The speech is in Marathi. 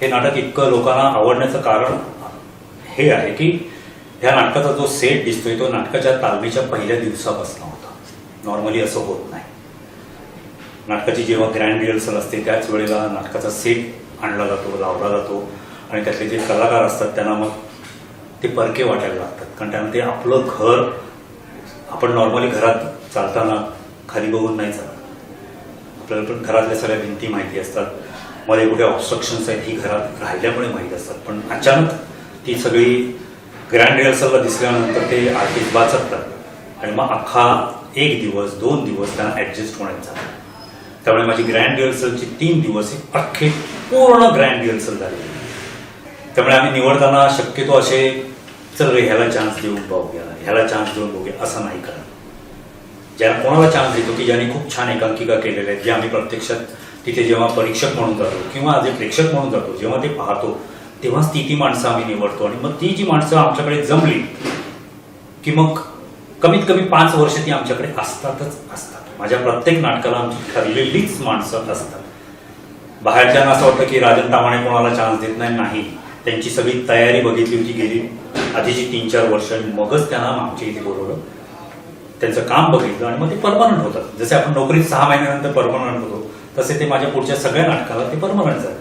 हे नाटक इतकं लोकांना आवडण्याचं कारण हे आहे की ह्या नाटकाचा जो सेट दिसतोय तो नाटकाच्या तालमीच्या पहिल्या दिवसापासून होता. नॉर्मली असं होत नाही. नाटकाची जेव्हा ग्रँड रिहर्सल असते त्याच वेळेला नाटकाचा सेट आणला जातो, लावला जातो आणि त्यातले जे कलाकार असतात त्यांना मग ते परके वाटायला लागतात. कारण त्यांना ते आपलं घर, आपण नॉर्मली घरात चालताना खाली बघून नाही चालत. आपल्याला पण घरातल्या सगळ्या भिंती माहिती असतात, मध्ये कुठे ऑब्स्ट्रक्शन्स आहेत ही घरात राहिल्यामुळे माहीत असतात. पण अचानक ती सगळी ग्रँड रिहर्सलला दिसल्यानंतर ते आर्टिस्ट वाचतात आणि मग अख्खा 1 दिवस 2 दिवस त्यांना ॲडजस्ट होण्याचा. त्यामुळे माझी ग्रँड रिहर्सलची 3 दिवस ही अख्खे पूर्ण ग्रँड रिहर्सल झाली. त्यामुळे आम्ही निवडताना शक्यतो असे चल रे ह्याला चान्स देऊन बघूया, ह्याला चान्स देऊन बघूया असं नाही करत. ज्यांना कोणाला चान्स देतो की ज्यांनी खूप छान एकांकिका केलेल्या आहेत, जे आम्ही प्रत्यक्षात तिथे जेव्हा परीक्षक म्हणून जातो किंवा जे प्रेक्षक म्हणून जातो, जेव्हा ते पाहतो तेव्हाच ती माणसं आम्ही निवडतो. आणि मग ती जी माणसं आमच्याकडे जमली की मग कमीत कमी 5 वर्ष ती आमच्याकडे असतातच असतात. माझ्या प्रत्येक नाटकाला आमची ठरलेलीच माणसं असतात. बाहेरच्यांना असं वाटतं की राजन तामाणे कोणाला चान्स देत नाही. त्यांची सगळी तयारी बघितली होती गेली आधीची 3-4 वर्ष आणि मगच त्यांना आमच्या इथे बोलवलं, त्यांचं काम बघितलं आणि मग ते परमनंट होतात. जसे आपण नोकरीत 6 महिन्यानंतर परमनंट होतो तसे ते माझ्या पुढच्या सगळ्या नाटकाला ते परमनंट झाले.